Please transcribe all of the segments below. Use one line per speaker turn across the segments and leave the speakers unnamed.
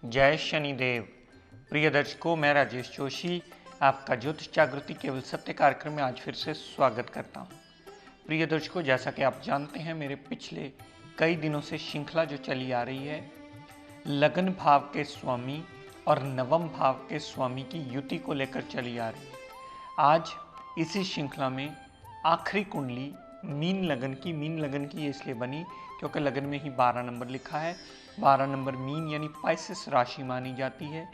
जय शनिदेव। प्रिय दर्शकों, मैं राजेश जोशी आपका ज्योतिष जागृति केवल सत्य कार्यक्रम में आज फिर से स्वागत करता हूं। प्रिय दर्शकों, जैसा कि आप जानते हैं, मेरे पिछले कई दिनों से श्रृंखला जो चली आ रही है, लगन भाव के स्वामी और नवम भाव के स्वामी की युति को लेकर चली आ रही है। आज इसी श्रृंखला में आखिरी कुंडली मीन लगन की इसलिए बनी क्योंकि लगन में ही 12 नंबर लिखा है। 12 नंबर मीन यानी पाइसेस राशि मानी जाती है,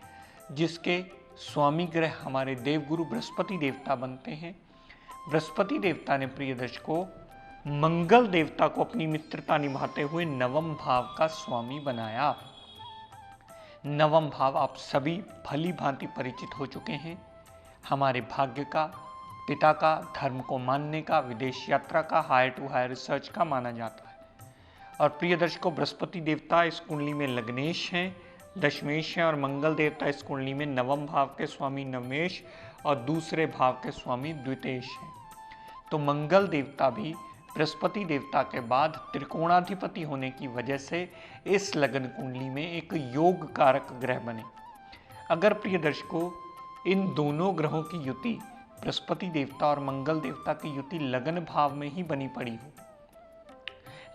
जिसके स्वामी ग्रह हमारे देवगुरु बृहस्पति देवता बनते हैं। बृहस्पति देवता ने प्रिय दर्शकों मंगल देवता को अपनी मित्रता निभाते हुए नवम भाव का स्वामी बनाया। नवम भाव आप सभी भली भांति परिचित हो चुके हैं। हमारे भाग्य का, पिता का, धर्म को मानने का, विदेश यात्रा का, हायर टू हायर रिसर्च का माना जाता है। और प्रिय दर्शकों, बृहस्पति देवता इस कुंडली में लग्नेश हैं, दशमेश हैं, और मंगल देवता इस कुंडली में नवम भाव के स्वामी नवमेश और दूसरे भाव के स्वामी द्वितेश हैं। तो मंगल देवता भी बृहस्पति देवता के बाद त्रिकोणाधिपति होने की वजह से इस लगन कुंडली में एक योग कारक ग्रह बने। अगर प्रिय दर्शकों इन दोनों ग्रहों की युति, बृहस्पति देवता और मंगल देवता की युति लगन भाव में ही बनी पड़ी हो,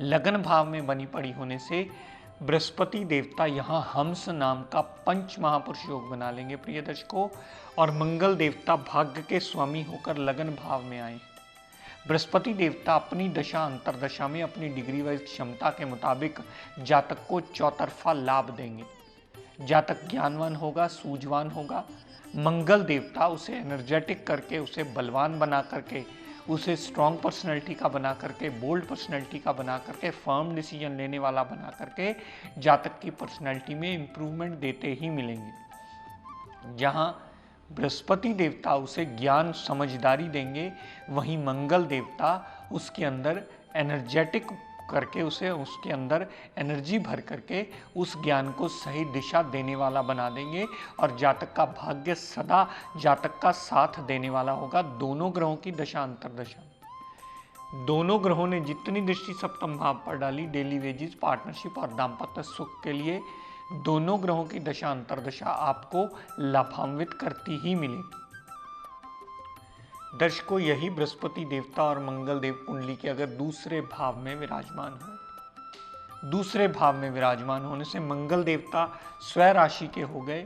लगन भाव में बनी पड़ी होने से बृहस्पति देवता यहाँ हंस नाम का पंच महापुरुष योग बना लेंगे प्रिय दर्शकों, और मंगल देवता भाग्य के स्वामी होकर लगन भाव में आए। बृहस्पति देवता अपनी दशा अंतरदशा में अपनी डिग्री वाइज क्षमता के मुताबिक जातक को चौतरफा लाभ देंगे। जातक ज्ञानवान होगा, सूझवान होगा। मंगल देवता उसे एनर्जेटिक करके, उसे बलवान बना करके, उसे स्ट्रॉन्ग पर्सनैलिटी का बना करके, बोल्ड पर्सनैलिटी का बना करके, फर्म डिसीजन लेने वाला बना करके जातक की पर्सनैलिटी में इम्प्रूवमेंट देते ही मिलेंगे। जहाँ बृहस्पति देवता उसे ज्ञान समझदारी देंगे, वहीं मंगल देवता उसके अंदर एनर्जेटिक करके, उसे उसके अंदर एनर्जी भर करके उस ज्ञान को सही दिशा देने वाला बना देंगे, और जातक का भाग्य सदा जातक का साथ देने वाला होगा। दोनों ग्रहों की दशा अंतरदशा, दोनों ग्रहों ने जितनी दृष्टि सप्तम भाव पर डाली, डेली वेजेस, पार्टनरशिप और दाम्पत्य सुख के लिए, दोनों ग्रहों की दशा अंतरदशा आपको लाभान्वित करती ही मिलेगी। दर्शकों, यही बृहस्पति देवता और मंगल देव कुंडली के अगर दूसरे भाव में विराजमान हो, दूसरे भाव में विराजमान होने से मंगल देवता स्वयं राशि के हो गए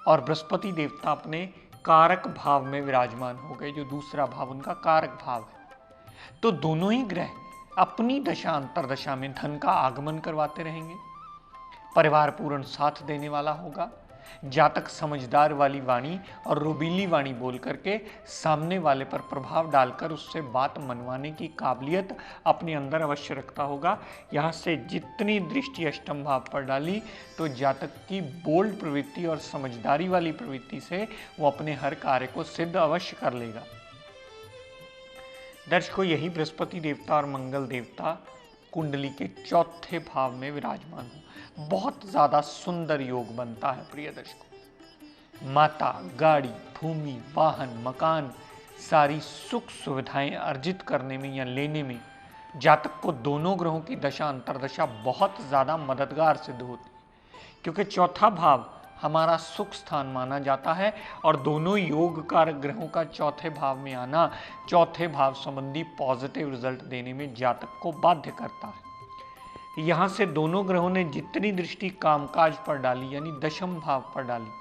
और बृहस्पति देवता अपने कारक भाव में विराजमान हो गए, जो दूसरा भाव उनका कारक भाव है। तो दोनों ही ग्रह अपनी दशा अंतरदशा में धन का आगमन करवाते रहेंगे। परिवार पूर्ण साथ देने वाला होगा। जातक समझदार वाली वाणी और रुबीली वाणी बोल करके सामने वाले पर प्रभाव डालकर उससे बात मनवाने की काबिलियत अपने अंदर अवश्य रखता होगा। यहाँ से जितनी दृष्टि अष्टम भाव पर डाली, तो जातक की बोल्ड प्रवृत्ति और समझदारी वाली प्रवृत्ति से वो अपने हर कार्य को सिद्ध अवश्य कर लेगा। दर्शकों, यही बृहस्पति देवता और मंगल देवता कुंडली के चौथे भाव में विराजमान हो, बहुत ज्यादा सुंदर योग बनता है प्रिय दर्शकों। माता, गाड़ी, भूमि, वाहन, मकान, सारी सुख सुविधाएं अर्जित करने में या लेने में जातक को दोनों ग्रहों की दशा अंतरदशा बहुत ज्यादा मददगार सिद्ध होती है, क्योंकि चौथा भाव हमारा सुख स्थान माना जाता है, और दोनों योग कारक ग्रहों का चौथे भाव में आना चौथे भाव संबंधी पॉजिटिव रिजल्ट देने में जातक को बाध्य करता है। यहाँ से दोनों ग्रहों ने जितनी दृष्टि कामकाज पर डाली, यानी दशम भाव पर डाली,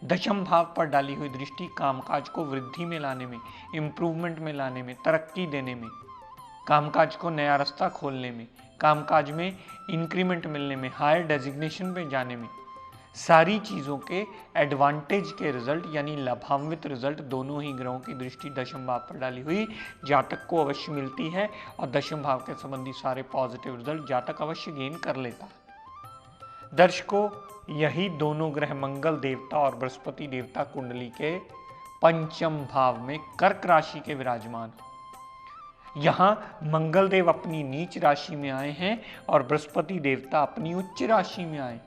दशम भाव पर डाली हुई दृष्टि कामकाज को वृद्धि में लाने में, इम्प्रूवमेंट में लाने में, तरक्की देने में, कामकाज को नया रास्ता खोलने में, कामकाज में इंक्रीमेंट मिलने में, हायर डेजिग्नेशन पे जाने में, सारी चीज़ों के एडवांटेज के रिजल्ट यानी लाभान्वित रिजल्ट दोनों ही ग्रहों की दृष्टि दशम भाव पर डाली हुई जातक को अवश्य मिलती है और दशम भाव के संबंधी सारे पॉजिटिव रिजल्ट जातक अवश्य गेन कर लेता है। दर्शकों, यही दोनों ग्रह मंगल देवता और बृहस्पति देवता कुंडली के पंचम भाव में कर्क राशि के विराजमान। यहां मंगल देव अपनी नीच राशि में आए हैं और बृहस्पति देवता अपनी उच्च राशि में आए।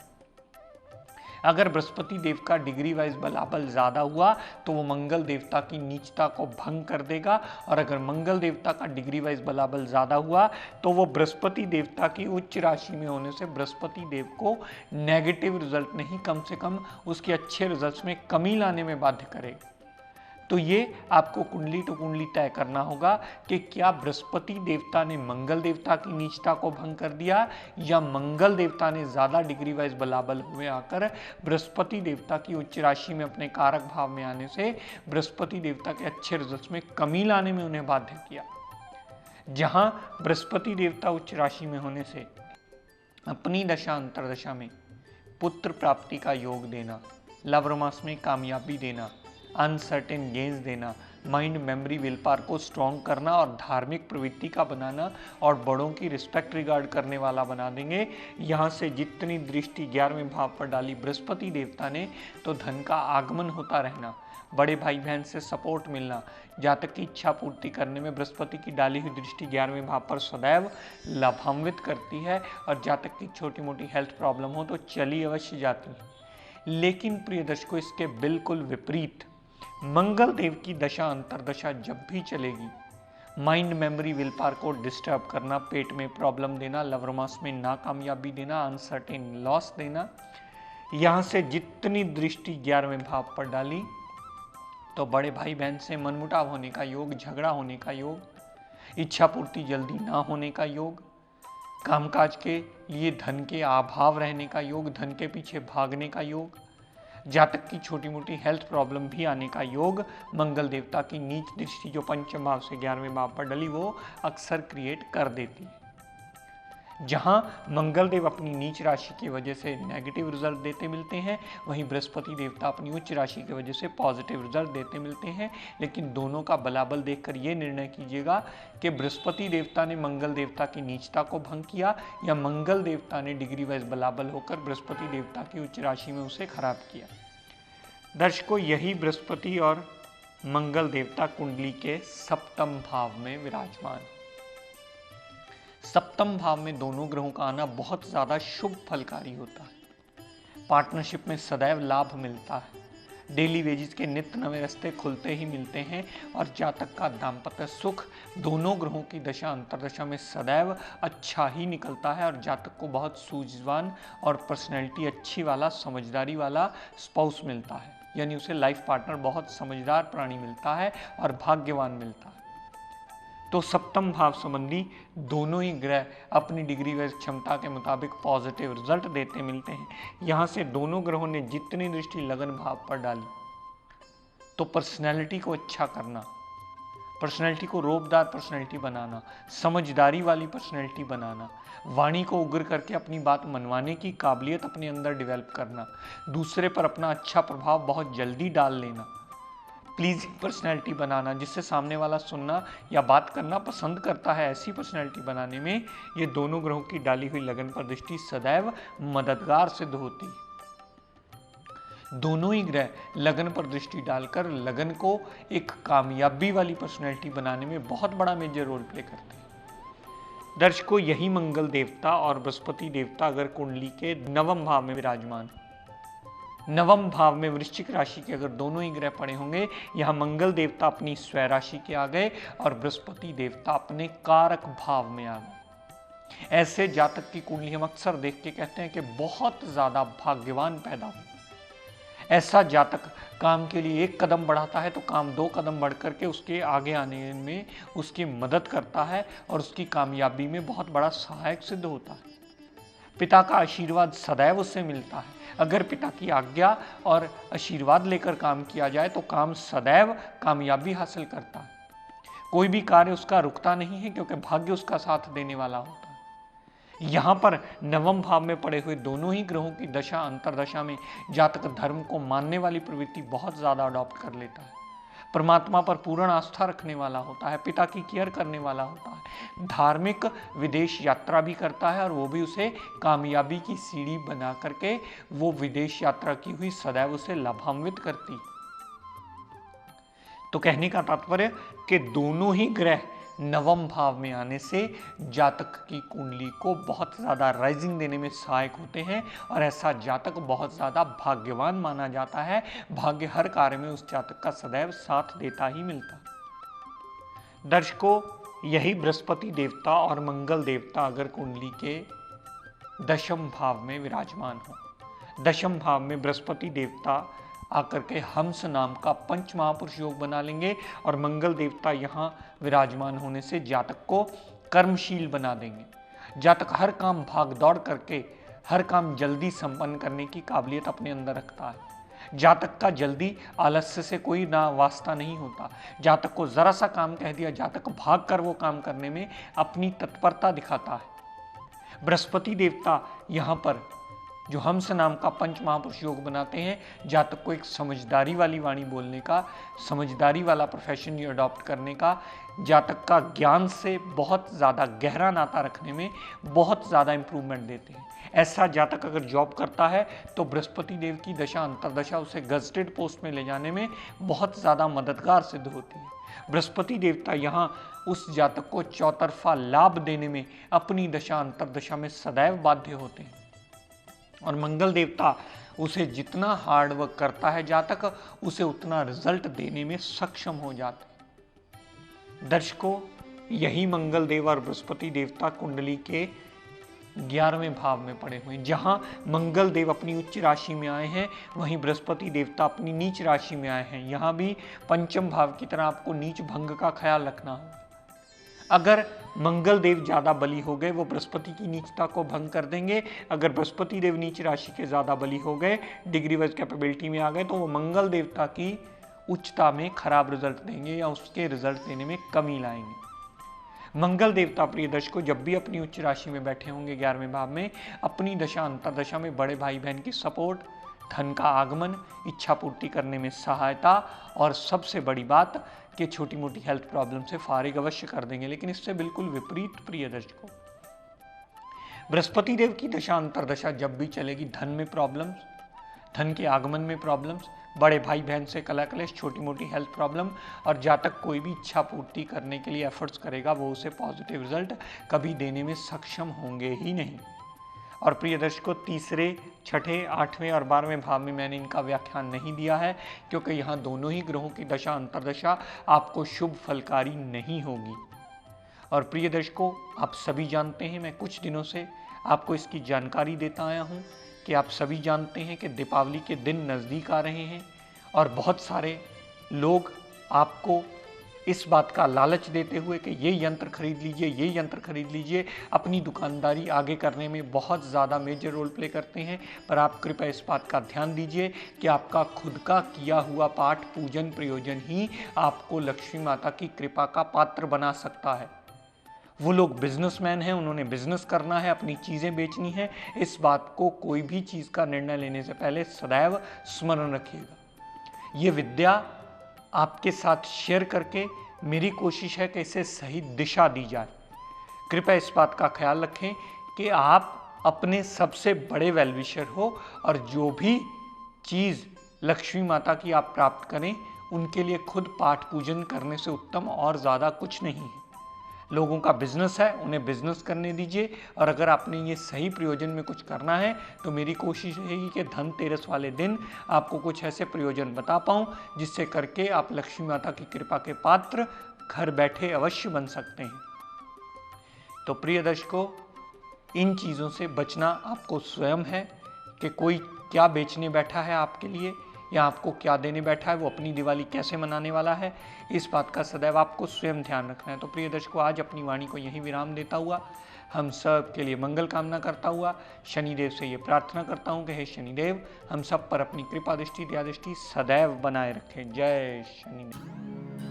अगर बृहस्पति देव का डिग्री वाइज बलाबल ज्यादा हुआ तो वो मंगल देवता की नीचता को भंग कर देगा, और अगर मंगल देवता का डिग्री वाइज बलाबल ज्यादा हुआ तो वो बृहस्पति देवता की उच्च राशि में होने से बृहस्पति देव को नेगेटिव रिजल्ट नहीं, कम से कम उसके अच्छे रिजल्ट्स में कमी लाने में बाध्य करेगा। तो ये आपको कुंडली टू कुंडली तय करना होगा कि क्या बृहस्पति देवता ने मंगल देवता की नीचता को भंग कर दिया, या मंगल देवता ने ज्यादा डिग्री वाइज बलाबल हुए आकर बृहस्पति देवता की उच्च राशि में अपने कारक भाव में आने से बृहस्पति देवता के अच्छे रिजल्ट्स में कमी लाने में उन्हें बाध्य किया। जहां बृहस्पति देवता उच्च राशि में होने से अपनी दशा अंतरदशा में पुत्र प्राप्ति का योग देना, लव रोमांस में कामयाबी देना, अनसर्टेन गेन्स देना, माइंड मेमोरी विल पावर को स्ट्रॉन्ग करना और धार्मिक प्रवृत्ति का बनाना और बड़ों की रिस्पेक्ट रिगार्ड करने वाला बना देंगे। यहाँ से जितनी दृष्टि 11वें भाव पर डाली बृहस्पति देवता ने, तो धन का आगमन होता रहना, बड़े भाई बहन से सपोर्ट मिलना, जातक की इच्छा पूर्ति करने में बृहस्पति की डाली हुई दृष्टि 11वें भाव पर सदैव लाभान्वित करती है, और जातक की छोटी मोटी हेल्थ प्रॉब्लम हो तो चली अवश्य जाती है। लेकिन प्रिय दर्शकों, इसके बिल्कुल विपरीत मंगल देव की दशा अंतरदशा जब भी चलेगी, माइंड मेमोरी विल पावर को डिस्टर्ब करना, पेट में प्रॉब्लम देना, लव रोमांस में नाकामयाबी देना, अनसर्टेन लॉस देना, यहां से जितनी दृष्टि 11वें भाव पर डाली तो बड़े भाई बहन से मनमुटाव होने का योग, झगड़ा होने का योग, इच्छा पूर्ति जल्दी ना होने का योग, कामकाज के लिए धन के अभाव रहने का योग, धन के पीछे भागने का योग, जातक की छोटी मोटी हेल्थ प्रॉब्लम भी आने का योग मंगल देवता की नीच दृष्टि जो पंचम भाव से 11वें भाव पर डली वो अक्सर क्रिएट कर देती है। जहां मंगल देव अपनी नीच राशि की वजह से नेगेटिव रिजल्ट देते मिलते हैं, वहीं बृहस्पति देवता अपनी उच्च राशि की वजह से पॉजिटिव रिजल्ट देते मिलते हैं। लेकिन दोनों का बलाबल देखकर यह निर्णय कीजिएगा कि बृहस्पति देवता ने मंगल देवता की नीचता को भंग किया, या मंगल देवता ने डिग्री वाइज बलाबल होकर बृहस्पति देवता की उच्च राशि में उसे खराब किया। दर्शकों, यही बृहस्पति और मंगल देवता कुंडली के सप्तम भाव में विराजमान। सप्तम भाव में दोनों ग्रहों का आना बहुत ज्यादा शुभ फलकारी होता है। पार्टनरशिप में सदैव लाभ मिलता है, डेली वेजेस के नित्य नवे रास्ते खुलते ही मिलते हैं, और जातक का दाम्पत्य सुख दोनों ग्रहों की दशा अंतरदशा में सदैव अच्छा ही निकलता है, और जातक को बहुत सूझवान और पर्सनैलिटी अच्छी वाला, समझदारी वाला स्पाउस मिलता है, यानी उसे लाइफ पार्टनर बहुत समझदार प्राणी मिलता है और भाग्यवान मिलता है। तो सप्तम भाव संबंधी दोनों ही ग्रह अपनी डिग्री व क्षमता के मुताबिक पॉजिटिव रिजल्ट देते मिलते हैं। यहाँ से दोनों ग्रहों ने जितनी दृष्टि लगन भाव पर डाली, तो पर्सनैलिटी को अच्छा करना, पर्सनैलिटी को रोबदार पर्सनैलिटी बनाना, समझदारी वाली पर्सनैलिटी बनाना, वाणी को उग्र करके अपनी बात मनवाने की काबिलियत अपने अंदर डेवलप करना, दूसरे पर अपना अच्छा प्रभाव बहुत जल्दी डाल लेना, प्लीजिंग पर्सनैलिटी बनाना, जिससे सामने वाला सुनना या बात करना पसंद करता है, ऐसी पर्सनैलिटी बनाने में ये दोनों ग्रहों की डाली हुई लगन पर दृष्टि सदैव मददगार सिद्ध होती है। दोनों ही ग्रह लगन पर दृष्टि डालकर लगन को एक कामयाबी वाली पर्सनैलिटी बनाने में बहुत बड़ा मेजर रोल प्ले करते हैं। दर्शकों, यही मंगल देवता और बृहस्पति देवता अगर कुंडली के नवम भाव में विराजमान, नवम भाव में वृश्चिक राशि के अगर दोनों ही ग्रह पड़े होंगे, यहाँ मंगल देवता अपनी स्वय राशि के आ गए और बृहस्पति देवता अपने कारक भाव में आ गए। ऐसे जातक की कुंडली हम अक्सर देख के कहते हैं कि बहुत ज्यादा भाग्यवान पैदा हो। ऐसा जातक काम के लिए एक कदम बढ़ाता है तो काम 2 कदम बढ़ करके उसके आगे आने में उसकी मदद करता है और उसकी कामयाबी में बहुत बड़ा सहायक सिद्ध होता है। पिता का आशीर्वाद सदैव उससे मिलता है। अगर पिता की आज्ञा और आशीर्वाद लेकर काम किया जाए तो काम सदैव कामयाबी हासिल करता है। कोई भी कार्य उसका रुकता नहीं है, क्योंकि भाग्य उसका साथ देने वाला होता है। यहाँ पर नवम भाव में पड़े हुए दोनों ही ग्रहों की दशा अंतरदशा में जातक धर्म को मानने वाली प्रवृत्ति बहुत ज्यादा अडॉप्ट कर लेता है, परमात्मा पर पूर्ण आस्था रखने वाला होता है, पिता की केयर करने वाला होता है, धार्मिक विदेश यात्रा भी करता है और वो भी उसे कामयाबी की सीढ़ी बना करके वो विदेश यात्रा की हुई सदैव उसे लाभान्वित करती। तो कहने का तात्पर्य कि दोनों ही ग्रह नवम भाव में आने से जातक की कुंडली को बहुत ज़्यादा राइजिंग देने में सहायक होते हैं और ऐसा जातक बहुत ज़्यादा भाग्यवान माना जाता है। भाग्य हर कार्य में उस जातक का सदैव साथ देता ही मिलता। दर्शकों, यही बृहस्पति देवता और मंगल देवता अगर कुंडली के दशम भाव में विराजमान हो, दशम भाव में बृहस्पति देवता आकर के हंस नाम का पंच महापुरुष योग बना लेंगे और मंगल देवता यहाँ विराजमान होने से जातक को कर्मशील बना देंगे। जातक हर काम भाग दौड़ करके हर काम जल्दी संपन्न करने की काबिलियत अपने अंदर रखता है। जातक का जल्दी आलस्य से कोई ना वास्ता नहीं होता। जातक को जरा सा काम कह दिया, जातक भाग कर वो काम करने में अपनी तत्परता दिखाता है। बृहस्पति देवता यहाँ पर जो हंस नाम का पंच महापुरुष योग बनाते हैं, जातक को एक समझदारी वाली वाणी बोलने का, समझदारी वाला प्रोफेशन अडॉप्ट करने का, जातक का ज्ञान से बहुत ज़्यादा गहरा नाता रखने में बहुत ज़्यादा इंप्रूवमेंट देते हैं। ऐसा जातक अगर जॉब करता है तो बृहस्पति देव की दशा अंतरदशा उसे गजटेड पोस्ट में ले जाने में बहुत ज़्यादा मददगार सिद्ध होती है। बृहस्पति देवता यहाँ उस जातक को चौतरफा लाभ देने में अपनी दशा अंतरदशा में सदैव बाध्य होते हैं और मंगल देवता उसे जितना हार्डवर्क करता है जातक, उसे उतना रिजल्ट देने में सक्षम हो जाते हैं। दर्शकों, यही मंगल देव और बृहस्पति देवता कुंडली के 11वें भाव में पड़े हुए हैं। जहां मंगल देव अपनी उच्च राशि में आए हैं, वहीं बृहस्पति देवता अपनी नीच राशि में आए हैं। यहां भी पंचम भाव की तरह आपको नीच भंग का ख्याल रखना होगा। अगर मंगल देव ज्यादा बली हो गए, वो बृहस्पति की नीचता को भंग कर देंगे। अगर बृहस्पति देव नीच राशि के ज्यादा बली हो गए, डिग्री वाइज कैपेबिलिटी में आ गए, तो वो मंगल देवता की उच्चता में खराब रिजल्ट देंगे या उसके रिजल्ट देने में कमी लाएंगे। मंगल देवता प्रिय दर्शकों जब भी अपनी उच्च राशि में बैठे होंगे 11वें भाव में, अपनी दशा अंतरदशा में बड़े भाई बहन की सपोर्ट, धन का आगमन, इच्छा पूर्ति करने में सहायता और सबसे बड़ी बात कि छोटी मोटी हेल्थ प्रॉब्लम से फारिग अवश्य कर देंगे। लेकिन इससे बिल्कुल विपरीत प्रिय दर्शकों, बृहस्पति देव की दशा अंतरदशा जब भी चलेगी, धन में प्रॉब्लम्स, धन के आगमन में प्रॉब्लम्स, बड़े भाई बहन से कला कलेश, छोटी मोटी हेल्थ प्रॉब्लम और जातक कोई भी इच्छा पूर्ति करने के लिए एफर्ट्स करेगा, वो उसे पॉजिटिव रिजल्ट कभी देने में सक्षम होंगे ही नहीं। और प्रिय दर्शकों, तीसरे, छठे, 8वें और 12वें भाव में मैंने इनका व्याख्यान नहीं दिया है क्योंकि यहाँ दोनों ही ग्रहों की दशा अंतरदशा आपको शुभ फलकारी नहीं होगी। और प्रिय दर्शकों, आप सभी जानते हैं, मैं कुछ दिनों से आपको इसकी जानकारी देता आया हूँ कि आप सभी जानते हैं कि दीपावली के दिन नज़दीक आ रहे हैं और बहुत सारे लोग आपको इस बात का लालच देते हुए कि ये यंत्र खरीद लीजिए, ये यंत्र खरीद लीजिए, अपनी दुकानदारी आगे करने में बहुत ज़्यादा मेजर रोल प्ले करते हैं। पर आप कृपया इस बात का ध्यान दीजिए कि आपका खुद का किया हुआ पाठ, पूजन, प्रयोजन ही आपको लक्ष्मी माता की कृपा का पात्र बना सकता है। वो लोग बिजनेसमैन हैं, उन्होंने बिजनेस करना है, अपनी चीज़ें बेचनी है। इस बात को कोई भी चीज़ का निर्णय लेने से पहले सदैव स्मरण रखिएगा। ये विद्या आपके साथ शेयर करके मेरी कोशिश है कि इसे सही दिशा दी जाए। कृपया इस बात का ख्याल रखें कि आप अपने सबसे बड़े वेलविशर हो और जो भी चीज़ लक्ष्मी माता की आप प्राप्त करें, उनके लिए खुद पाठ पूजन करने से उत्तम और ज़्यादा कुछ नहीं है। लोगों का बिजनेस है, उन्हें बिजनेस करने दीजिए और अगर आपने ये सही प्रयोजन में कुछ करना है तो मेरी कोशिश रहेगी कि धनतेरस वाले दिन आपको कुछ ऐसे प्रयोजन बता पाऊँ जिससे करके आप लक्ष्मी माता की कृपा के पात्र घर बैठे अवश्य बन सकते हैं। तो प्रिय दर्शकों, इन चीज़ों से बचना आपको स्वयं है कि कोई क्या बेचने बैठा है आपके लिए या आपको क्या देने बैठा है, वो अपनी दिवाली कैसे मनाने वाला है, इस बात का सदैव आपको स्वयं ध्यान रखना है। तो प्रिय दर्शकों, आज अपनी वाणी को यहीं विराम देता हुआ, हम सब के लिए मंगल कामना करता हुआ, शनिदेव से ये प्रार्थना करता हूँ कि हे शनिदेव, हम सब पर अपनी कृपा दृष्टि, दया दृष्टि सदैव बनाए रखें। जय शनिदेव।